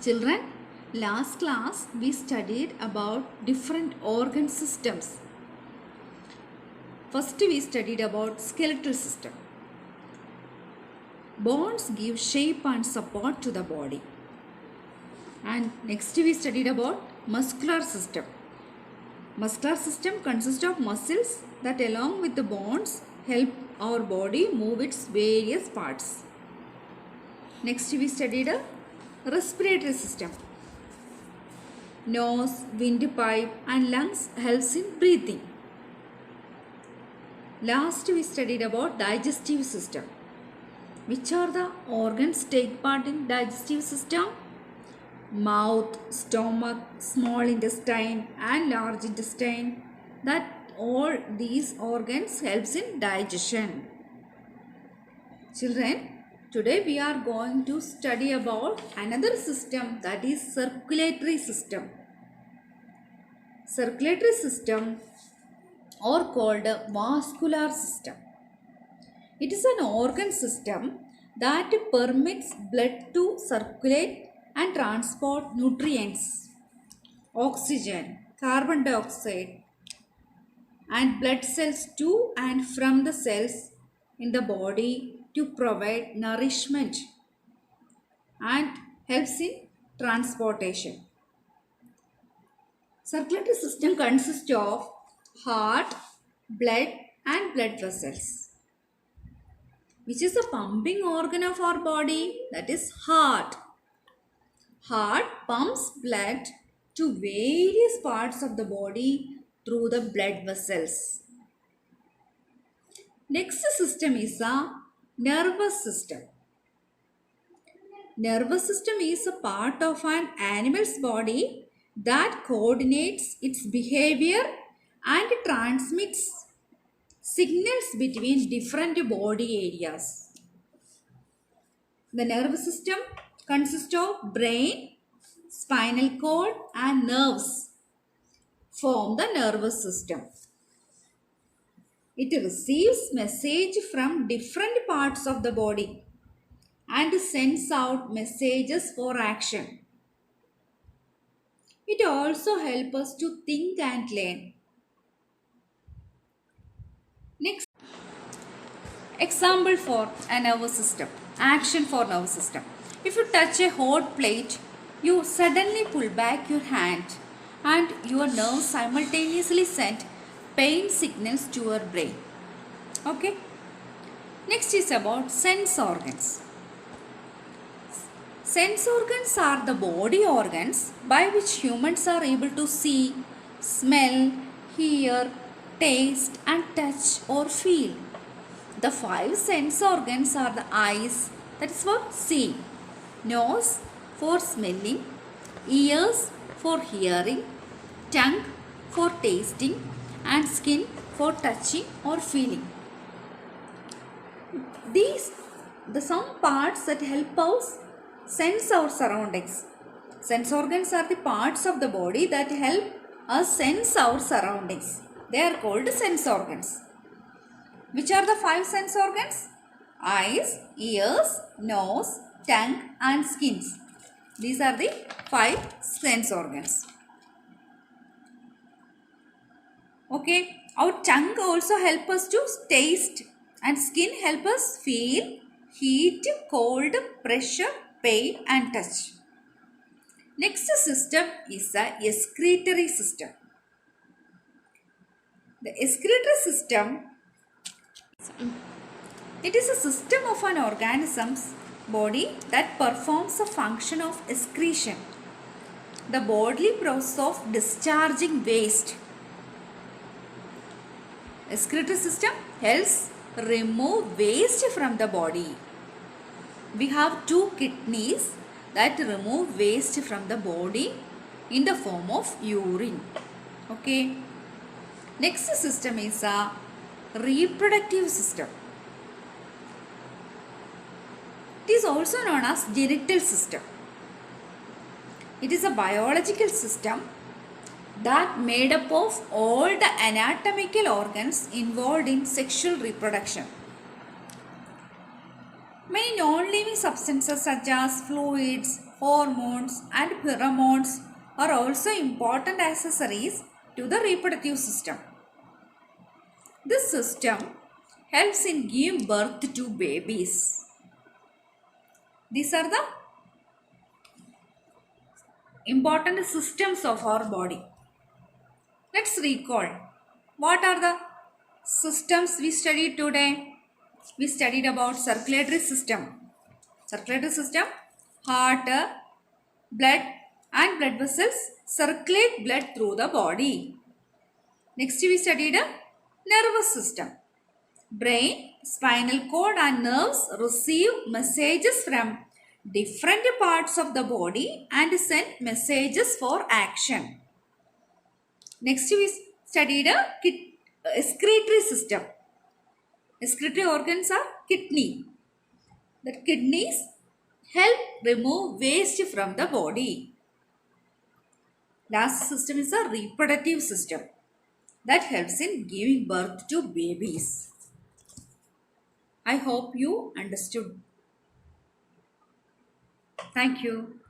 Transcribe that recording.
Children, last class we studied about different organ systems. First we studied about skeletal system. Bones give shape and support to the body. And next we studied about muscular system. Muscular system consists of muscles that along with the bones help our body move its various parts. Next we studied a respiratory system. Nose, windpipe and lungs helps in breathing. Last we studied about digestive system. Which are the organs take part in digestive system? Mouth, stomach, small intestine and large intestine. That all these organs helps in digestion. Children, today we are going to study about another system, that is circulatory system. Circulatory system or called a vascular system. It is an organ system that permits blood to circulate and transport nutrients, oxygen, carbon dioxide and blood cells to and from the cells in the body to provide nourishment and helps in transportation. Circulatory system consists of heart, blood and blood vessels. Which is the pumping organ of our body? That is heart. Heart pumps blood to various parts of the body through the blood vessels. Next system is a nervous system. Nervous system is a part of an animal's body that coordinates its behavior and transmits signals between different body areas. The nervous system consists of brain, spinal cord and nerves form the nervous system. It receives message from different parts of the body and sends out messages for action. It also helps us to think and learn. Next, example for a nervous system. Action for nervous system. If you touch a hot plate, you suddenly pull back your hand and your nerves simultaneously send pain signals to your brain. Okay. Next is about sense organs. Sense organs are the body organs by which humans are able to see, smell, hear, taste and touch or feel. The 5 sense organs are the eyes, that is for seeing, nose for smelling, ears for hearing, tongue for tasting and skin for touching or feeling. These the some parts that help us sense our surroundings. Sense organs are the parts of the body that help us sense our surroundings. They are called sense organs. Which are the 5 sense organs? Eyes, ears, nose, tongue and skins. These are the 5 sense organs. Okay, our tongue also help us to taste and skin help us feel heat, cold, pressure, pain and touch. Next system is the excretory system. The excretory system, it is a system of an organism's body that performs a function of excretion, the bodily process of discharging waste. Excretory system helps remove waste from the body. We have 2 kidneys that remove waste from the body in the form of urine. Okay. Next system is a reproductive system. It is also known as genital system. It is a biological system that made up of all the anatomical organs involved in sexual reproduction. Many non-living substances such as fluids, hormones and pheromones are also important accessories to the reproductive system. This system helps in giving birth to babies. These are the important systems of our body. Let's recall what are the systems we studied today. We studied about circulatory system. Circulatory system, heart, blood and blood vessels circulate blood through the body. Next we studied a nervous system. Brain, spinal cord and nerves receive messages from different parts of the body and send messages for action. Next we studied a excretory system. Excretory organs are kidney. The kidneys help remove waste from the body. Last system is a reproductive system that helps in giving birth to babies. I hope you understood. Thank you.